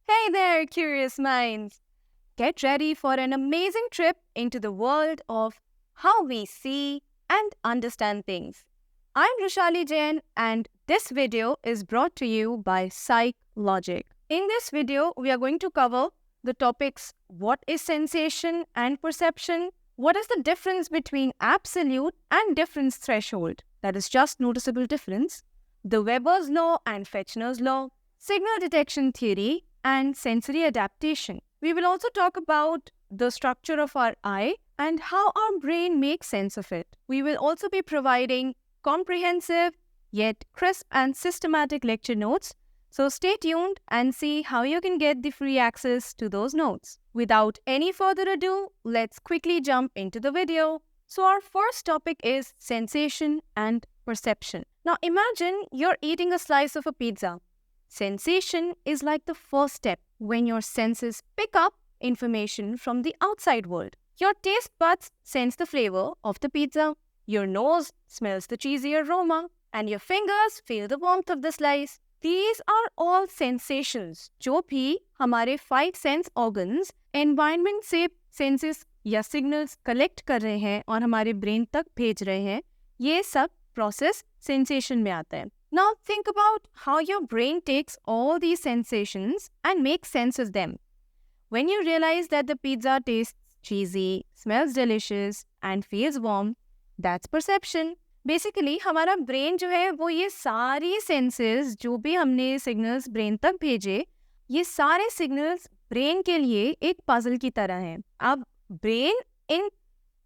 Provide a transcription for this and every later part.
Hey there, curious minds! Get ready for an amazing trip into the world of how we see and understand things. I'm Rushali Jain, and this video is brought to you by PsychLogic. In this video, we are going to cover the topics: what is sensation and perception, what is the difference between absolute and difference threshold, that is just noticeable difference, the Weber's law and Fechner's law, signal detection theory, and sensory adaptation. We will also talk about the structure of our eye and how our brain makes sense of it. We will also be providing comprehensive yet crisp and systematic lecture notes. So stay tuned and see how you can get the free access to those notes. Without any further ado, let's quickly jump into the video. So our first topic is sensation and perception. Now imagine you're eating a slice of a pizza. Sensation is like the first step when your senses pick up information from the outside world. Your taste buds sense the flavor of the pizza, your nose smells the cheesy aroma, and your fingers feel the warmth of the slice. These are all sensations जो भी हमारे five sense organs environment से senses या signals collect कर रहे हैं और हमारे brain तक भेज रहे हैं, ये सब process sensation में आता है. Now think about how your brain takes all these sensations and makes sense of them. When you realize that the pizza tastes cheesy, smells delicious and feels warm, that's perception. Basically, हमारा brain जो है वो ये सारी senses जो भी हमने signals brain तक भेजे, ये सारे signals brain के लिए एक puzzle की तरह हैं. अब brain इन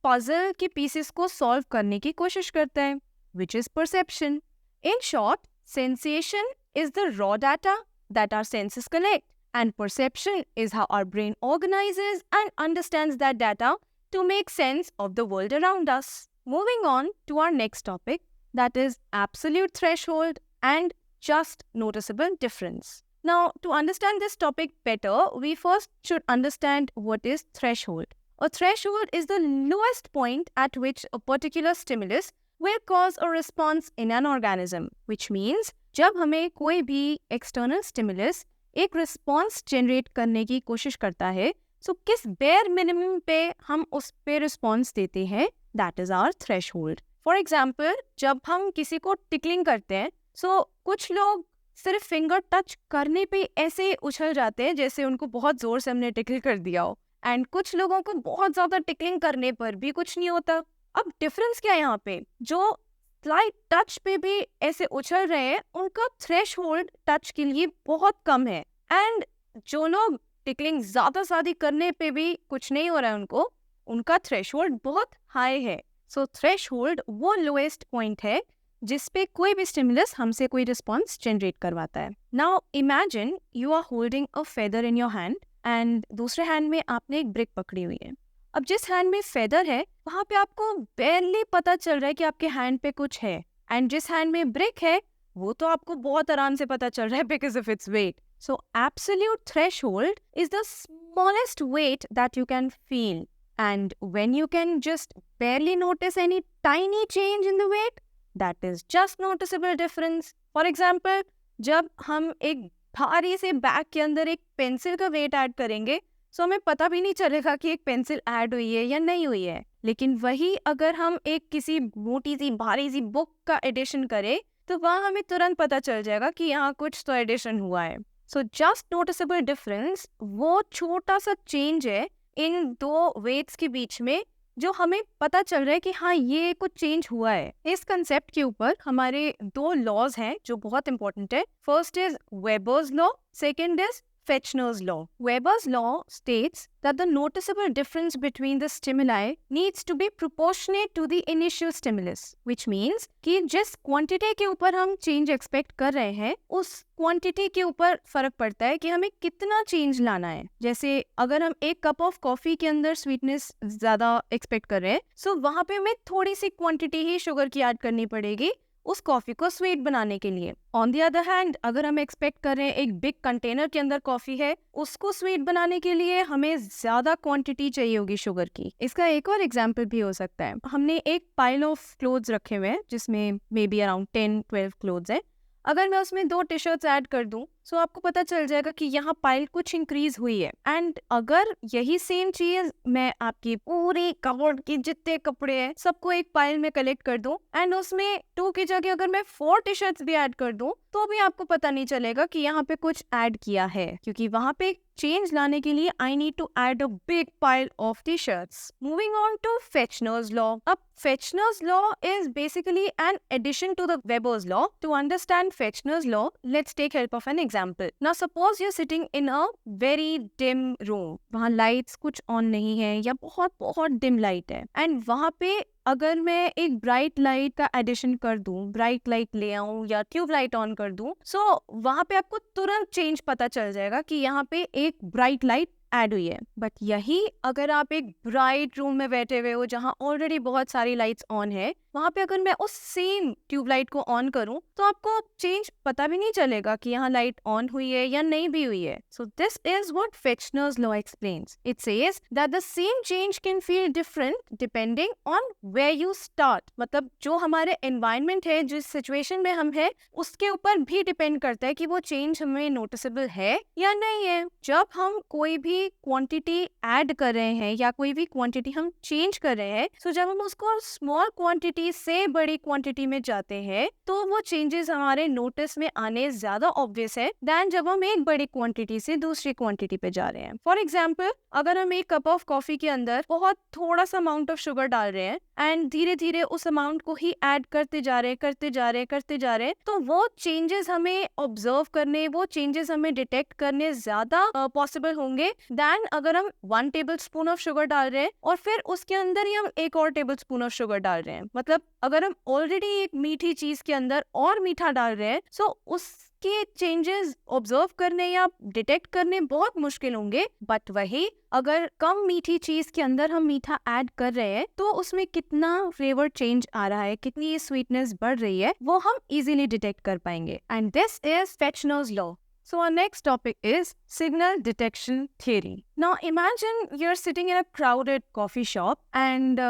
puzzle के pieces को solve करने की कोशिश करता है, which is perception. In short, sensation is the raw data that our senses collect, and perception is how our brain organizes and understands that data to make sense of the world around us. Moving on to our next topic, that is absolute threshold and just noticeable difference. Now, to understand this topic better, we first should understand what is threshold. A threshold is the lowest point at which a particular stimulus will cause a response in an organism, which means जब हमें कोई भी external stimulus एक response generate करने की कोशिश करता है, so किस bare minimum पे हम उस पे response देते हैं, that is our threshold. For example, जब हम किसी को tickling करते हैं, so कुछ लोग सिर्फ finger touch करने पे ऐसे उछल जाते हैं जैसे उनको बहुत जोर से हमने tickle कर दिया हो, and कुछ लोगों को बहुत ज़्यादा tickling करने पर भी कुछ नहीं होता. अब डिफरेंस क्या है यहाँ पे? जो स्लाइट टच पे भी ऐसे उछल रहे हैं, उनका थ्रेशहोल्ड टच के लिए बहुत कम है, एंड जो लोग टिकलिंग ज्यादा करने पे भी कुछ नहीं हो रहा है उनको, उनका थ्रेशहोल्ड बहुत हाई है. सो थ्रेशहोल्ड वो लोएस्ट पॉइंट है जिसपे कोई भी स्टिमुलस हमसे कोई रिस्पॉन्स जनरेट करवाता है. Now imagine you are holding a feather in your hand and दूसरे हैंड में आपने एक ब्रिक पकड़ी हुई है. अब जिस हैंड में फेदर है वहाँ पे आपको बेरली पता चल रहा है कि आपके हैंड पे कुछ है, एंड जिस हैंड में ब्रिक है वो तो आपको बहुत आराम से पता चल रहा है because of its weight. So absolute threshold is the smallest weight that you can feel, and when you can just barely notice any tiny change in the weight, that is just noticeable difference. For example, जब हम एक भारी से bag के अंदर एक pencil का wait add करेंगे, सो हमें पता भी नहीं चलेगा कि एक पेंसिल ऐड हुई है या नहीं हुई है. लेकिन वही अगर हम एक किसी मोटी सी भारी सी बुक का एडिशन करें तो वहाँ हमें तुरंत पता चल जाएगा कि यहाँ कुछ तो एडिशन हुआ है. सो जस्ट नोटिसेबल डिफरेंस वो छोटा सा चेंज है इन दो वेट्स के बीच में जो हमें पता चल रहा है कि हाँ ये कुछ चेंज हुआ है. इस कंसेप्ट के ऊपर हमारे दो लॉज हैं जो बहुत इंपॉर्टेंट है. First is Weber's law, second is Fechner's law. Weber's law states that the noticeable difference between the stimuli needs to be proportionate to the initial stimulus, which means कि जिस quantity के ऊपर हम change expect कर रहे हैं, उस quantity के ऊपर फर्क पड़ता है कि हमें कितना change लाना है. जैसे अगर हम एक cup of coffee के अंदर sweetness ज़्यादा expect कर रहे हैं, so वहाँ पे हमें थोड़ी सी quantity ही sugar की add करनी पड़ेगी उस कॉफी को स्वीट बनाने के लिए. ऑन द अदर हैंड अगर हम एक्सपेक्ट कर रहे हैं एक बिग कंटेनर के अंदर कॉफी है, उसको स्वीट बनाने के लिए हमें ज्यादा क्वांटिटी चाहिए होगी शुगर की. इसका एक और एग्जांपल भी हो सकता है. हमने एक पाइल ऑफ क्लोथ्स रखे हुए हैं जिसमें मे बी अराउंड 10-12 क्लोथ्स है. अगर मैं उसमें 2 टी शर्ट्स ऐड कर दूं, सो आपको पता चल जाएगा कि यहाँ पाइल कुछ इंक्रीज हुई है। एंड अगर यही सेम चीज मैं आपकी पूरी कबर्ड की जितने कपड़े हैं सबको एक पाइल में कलेक्ट कर दूं एंड उसमें 2 की जगह अगर मैं 4 टी शर्ट्स भी ऐड कर दूं तो भी आपको पता नहीं चलेगा कि यहाँ पे कुछ ऐड किया है, क्योंकि वहाँ पे चेंज लाने के लिए I need to add a big pile of T shirts. Moving on to Fechner's law. अब Fechner's law is basically an addition to the Weber's law. To understand Fechner's law, let's take help of an example. Now suppose you are sitting in a very dim room, वहाँ lights कुछ on नहीं है या बहुत बहुत dim light है, and वहाँ पे अगर मैं एक ब्राइट लाइट का एडिशन कर दूं, ब्राइट लाइट ले आऊं या ट्यूब लाइट ऑन कर दूं, सो वहां पे आपको तुरंत चेंज पता चल जाएगा कि यहाँ पे एक ब्राइट लाइट ऐड हुई है। बट यही अगर आप एक ब्राइट रूम में बैठे हुए हो जहाँ ऑलरेडी बहुत सारी लाइट्स ऑन है, वहां पे अगर मैं उस सेम ट्यूबलाइट को ऑन करूं तो आपको चेंज पता भी नहीं चलेगा कि यहाँ लाइट ऑन हुई है या नहीं भी हुई है। So this is what Fechner's law explains. It says that the same change can feel different depending on where you start. मतलब जो हमारे एनवायरनमेंट है, जिस सिचुएशन में हम है, उसके ऊपर भी डिपेंड करता है कि वो चेंज हमें नोटिसेबल है या नहीं है। जब हम कोई भी क्वांटिटी ऐड कर रहे हैं या कोई भी क्वांटिटी हम चेंज कर रहे हैं, सो जब हम उसको स्मॉल क्वांटिटी से बड़ी क्वांटिटी में जाते हैं तो वो चेंजेस हमारे नोटिस में आने ज्यादा ऑब्वियस है देन जब हम एक बड़ी क्वांटिटी से दूसरी क्वांटिटी पे जा रहे हैं। फॉर एग्जाम्पल, अगर हम एक कप ऑफ कॉफी के अंदर बहुत थोड़ा सा अमाउंट ऑफ शुगर डाल रहे हैं एंड धीरे धीरे उस अमाउंट को ही ऐड करते जा रहे हैं, तो वो चेंजेस हमें ऑब्जर्व करने, वो चेंजेस हमें डिटेक्ट करने ज्यादा पॉसिबल होंगे देन अगर हम 1 टेबल स्पून ऑफ शुगर डाल रहे हैं और फिर उसके अंदर ही हम एक और टेबल स्पून ऑफ शुगर डाल रहे हैं। मतलब अगर हम ऑलरेडी एक मीठी चीज के अंदर और मीठा डाल रहे हैं, सो उसके चेंजेस ऑब्जर्व करने या डिटेक्ट करने बहुत मुश्किल होंगे। बट वही अगर कम मीठी चीज के अंदर हम मीठा ऐड कर रहे हैं तो उसमें कितना फ्लेवर चेंज आ रहा है, कितनी स्वीटनेस बढ़ रही है, वो हम इजीली डिटेक्ट कर पाएंगे। And this is Fechner's law. So our next topic is signal detection theory. Now imagine you're sitting in a crowded coffee shop and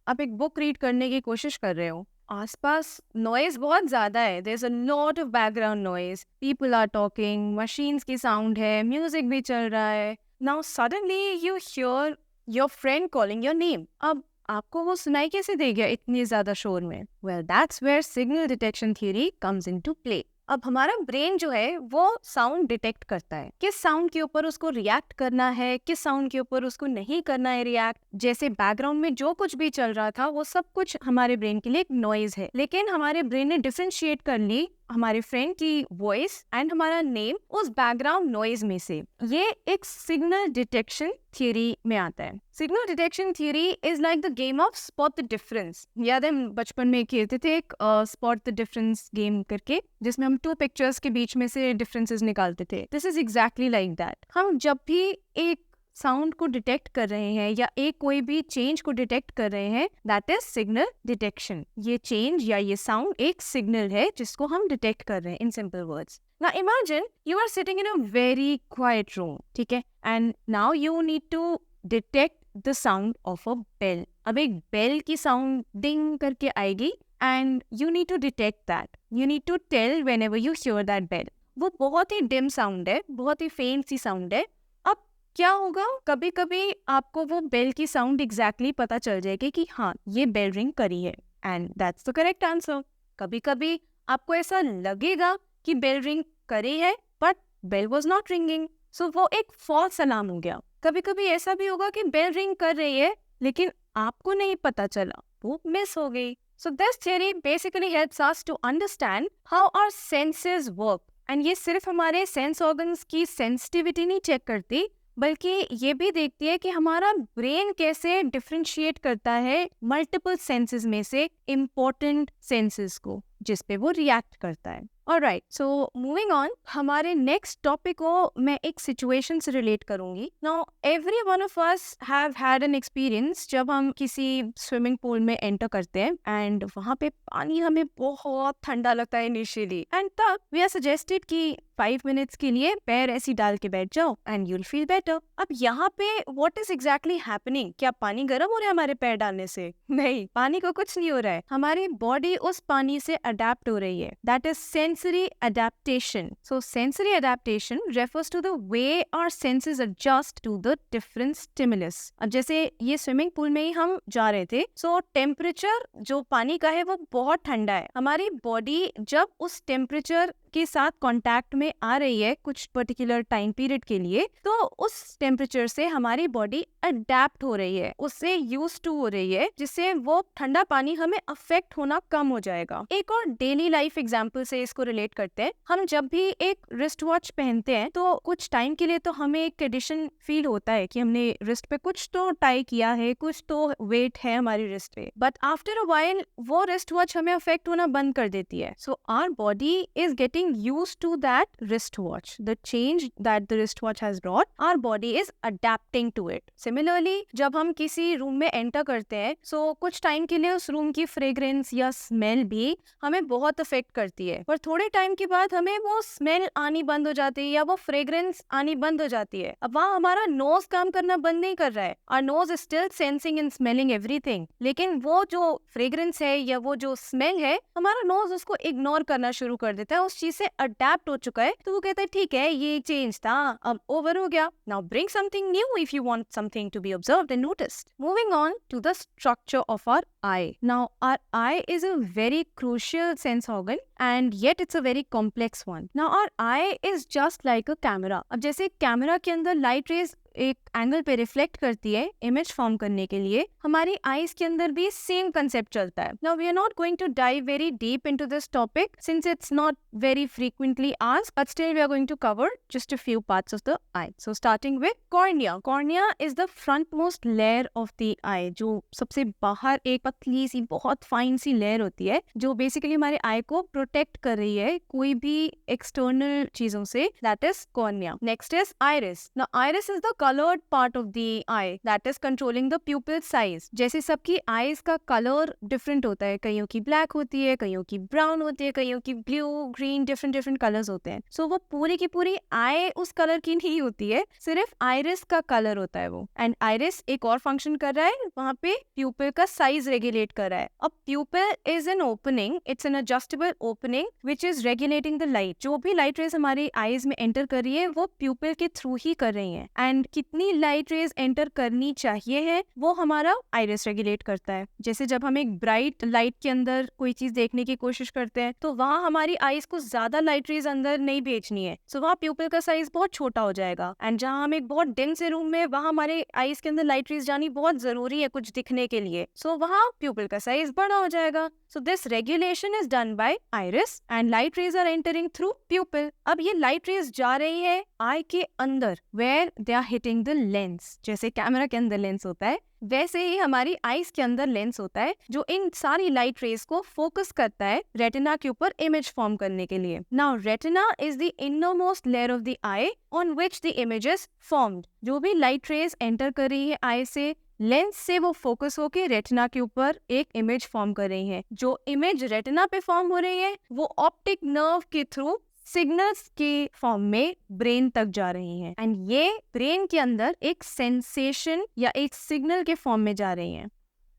आप एक बुक रीड करने की कोशिश कर रहे हो। आसपास नॉइज बहुत ज्यादा है, there's a lot of background noise, people are talking, machines की साउंड है, म्यूजिक भी चल रहा है। Now suddenly you hear your friend calling your name. अब आपको वो सुनाई कैसे देगा इतनी ज्यादा शोर में? Well, that's where signal detection theory comes into play. अब हमारा ब्रेन जो है वो साउंड डिटेक्ट करता है, किस साउंड के ऊपर उसको रिएक्ट करना है, किस साउंड के ऊपर उसको नहीं करना है रिएक्ट। जैसे बैकग्राउंड में जो कुछ भी चल रहा था वो सब कुछ हमारे ब्रेन के लिए एक नॉइज है, लेकिन हमारे ब्रेन ने डिफरेंशिएट कर ली हमारे फ्रेंड की वॉइस एंड हमारा नेम उस बैकग्राउंड नॉइज में से। ये एक सिग्नल डिटेक्शन थियरी में आता है। Signal detection theory is like the game of spot the difference. याद है हम बचपन में खेलते थे एक स्पॉट द डिफरेंस गेम करके, जिसमें हम 2 पिक्चर्स के बीच में से डिफरेंसेस निकालते थे। This is exactly like that. हम जब भी एक साउंड को डिटेक्ट कर रहे हैं या एक कोई भी चेंज को डिटेक्ट कर रहे हैं, दैट इज सिग्नल डिटेक्शन। ये चेंज या ये साउंड एक सिग्नल है जिसको हम डिटेक्ट कर रहे हैं in simple words. Now imagine you are sitting in a very quiet room, ठीक है, and now you need to detect the sound of a bell. अब एक बेल की साउंड डिंग करके आएगी and you need to detect that. You need to tell whenever you hear that bell. वो बहुत ही dim sound है, बहुत ही फेंट सी साउंड है। अब क्या होगा, कभी कभी आपको वो बेल की साउंड एग्जैक्टली पता चल जाएगी कि हाँ ये बेल रिंग करी है and that's the correct answer. कभी कभी आपको ऐसा लगेगा कि बेल रिंग करी है but bell was not ringing, so वो एक फॉल्स अलार्म हो गया। कभी कभी ऐसा भी होगा कि बेल रिंग कर रही है लेकिन आपको नहीं पता चला, वो मिस हो गई। So this theory basically helps us to understand how our senses work. And ये सिर्फ हमारे सेंस ऑर्गन्स की सेंसिटिविटी नहीं चेक करती, बल्कि ये भी देखती है कि हमारा ब्रेन कैसे डिफरेंशिएट करता है मल्टीपल सेंसेस में से इम्पोर्टेंट सेंसेस को जिस पे वो रिएक्ट करता है। ऑलराइट, सो मूविंग ऑन, हमारे नेक्स्ट टॉपिक को मैं एक सिचुएशन से रिलेट करूंगी। Now every one of us have had an experience जब हम किसी स्विमिंग पूल में एंटर करते हैं एंड वहां पे पानी हमें बहुत ठंडा लगता है इनिशियली, एंड तब वी आर सजेस्टेड कि 5 मिनट्स के लिए पैर ऐसी डाल के बैठ जाओ एंड यूल फील बेटर। अब यहाँ पे व्हाट इज एग्जैक्टली हैपनिंग? क्या पानी गर्म हो रहा है हमारे पैर डालने से? नहीं, पानी को कुछ नहीं हो रहा है। हमारी बॉडी उस पानी से अडेप्ट हो रही है, that is sensory adaptation. So sensory adaptation refers to the way our senses adjust to the different stimulus. अब जैसे ये स्विमिंग पूल में ही हम जा रहे थे, सो टेम्परेचर जो पानी का है वो बहुत ठंडा है. हमारी बॉडी जब उस टेम्परेचर के साथ कांटेक्ट में आ रही है कुछ पर्टिकुलर टाइम पीरियड के लिए, तो उस टेम्परेचर से हमारी बॉडी अडेप्ट हो रही है, उससे यूज टू हो रही है, जिससे वो ठंडा पानी हमें अफेक्ट होना कम हो जाएगा. एक और डेली लाइफ एग्जांपल से इसको रिलेट करते हैं. हम जब भी एक रिस्ट वॉच पहनते हैं तो कुछ टाइम के लिए तो हमें एक ट्रेडिशन फील होता है कि हमने रिस्ट पे कुछ तो टाई किया है, कुछ तो वेट है हमारी रिस्ट पे, बट आफ्टर अ व्हाइल वो रिस्ट वॉच हमें अफेक्ट होना बंद कर देती है. So our body is getting used to that wristwatch. The change that the wristwatch has brought, our body is adapting to it. Similarly, जब हम किसी रूम में एंटर करते हैं, so कुछ टाइम के लिए उस रूम की फ्रेग्रेंस या स्मेल भी हमें बहुत अफेक्ट करती है, पर थोड़े टाइम के बाद हमें वो स्मेल आनी बंद हो जाती है या वो फ्रेग्रेंस आनी बंद हो जाती है. अब वहाँ हमारा नोज काम करना बंद नहीं कर रहा है. Our nose is still sensing and smelling everything. लेकिन वो जो फ्रेग्रेंस है या वो जो स्मेल है, हमारा नोज उसको इग्नोर करना शुरू कर देता है, उस चीज से अडेप्ट हो चुका है. तो वो कहता है ठीक है, ये चेंज था, अब ओवर हो गया. Now bring something new if you want something to be observed and noticed. Moving on to the structure of our eye. Now, our eye is a very crucial sense organ and yet it's a very complex one. Now, our eye is just like a camera. अब जैसे camera के अंदर light rays एक angle पे reflect करती है image form करने के लिए, हमारी आईज के अंदर भी सेम कंसेप्ट चलता है. Now we are not going to dive very deep into this topic since it's not very frequently asked, but still we are going to cover just a few parts of the eye. So starting with cornea. Cornea is the frontmost layer of the eye, जो सबसे बाहर एक पतली सी बहुत fine सी layer होती है जो basically हमारे आई को प्रोटेक्ट कर रही है कोई भी एक्सटर्नल चीजों से. That is cornea. Next is iris. Now iris is the colored part of the eye that is controlling the pupil size. जैसे सबकी आईज का कलर डिफरेंट होता है, कईयों की ब्लैक होती है, कईयों की ब्राउन होती है, कईयों की ब्लू, ग्रीन, डिफरेंट कलर्स होते हैं. सो वो पूरी की पूरी आई उस कलर की नहीं होती है, सिर्फ आइरिस का कलर होता है वो. एंड आइरिस एक और फंक्शन कर रहा है, वहाँ पे प्यूपिल का साइज रेगुलेट कर रहा है. अब प्यूपिल is an opening, it's an adjustable opening which is regulating the light. जो भी लाइट रेज हमारी आईज में एंटर कर रही है वो प्यूपिल के थ्रू ही कर रही है. एंड कितनी लाइट रेज एंटर करनी चाहिए है वो हमारा आइरिस रेगुलेट करता है. जैसे जब हम एक ब्राइट लाइट के अंदर कोई चीज देखने की कोशिश करते हैं तो वहाँ हमारी आईज को ज्यादा लाइट रेज अंदर नहीं भेजनी है, सो वहाँ प्यूपिल का साइज बहुत छोटा हो जाएगा. एंड जहाँ हम एक बहुत डिम से रूम में, वहाँ हमारे आईज के अंदर लाइट रेज जानी बहुत जरूरी है कुछ दिखने के लिए, सो वहाँ प्यूपिल का साइज बड़ा हो जाएगा. So this regulation is done by iris and light rays are entering through pupil. अब ये लाइट रेज जा रही है आई के अंदर where they are hitting the lens. जैसे कैमरा के अंदर लेंस होता है, वैसे ही हमारी आईज के अंदर लेंस होता है जो इन सारी लाइट रेज को फोकस करता है रेटिना के ऊपर इमेज फॉर्म करने के लिए. Now retina is the innermost layer of the I on which the image is formed. जो भी लाइट रेज एंटर कर रही है आई से, लेंस से वो फोकस होके रेटिना के ऊपर एक इमेज फॉर्म कर रही है. जो इमेज रेटिना पे फॉर्म हो रही है वो ऑप्टिक नर्व के थ्रू सिग्नल्स के फॉर्म में ब्रेन तक जा रही हैं. एंड ये ब्रेन के अंदर एक सेंसेशन या एक सिग्नल के फॉर्म में जा रही हैं.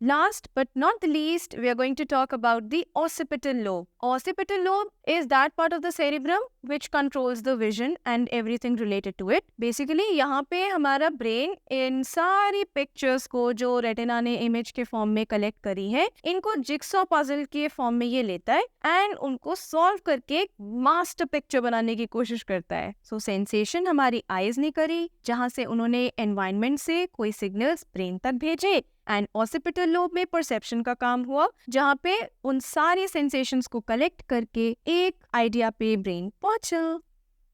Last but not the least, we are going to talk about the occipital lobe. Occipital lobe is that part of the cerebrum which controls the vision and everything related to it. Basically, यहाँ पे हमारा brain इन सारी pictures को जो retina ने image के form में collect करी है, इनको jigsaw puzzle के form में ये लेता है and उनको solve करके एक master picture बनाने की कोशिश करता है. So sensation हमारी eyes ने करी, जहाँ से उन्होंने environment से कोई signals brain तक भेजे, एंड ऑसिपिटल लोब में परसेप्शन का काम हुआ, जहाँ पे उन सारे सेंसेशंस को कलेक्ट करके एक आइडिया पे ब्रेन पहुंचा.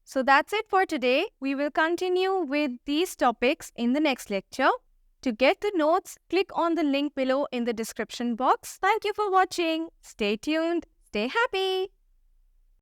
So that's it for today. We will continue with these topics in the next lecture. To get the notes, click on the link below in the description box. Thank you for watching. Stay tuned. Stay happy.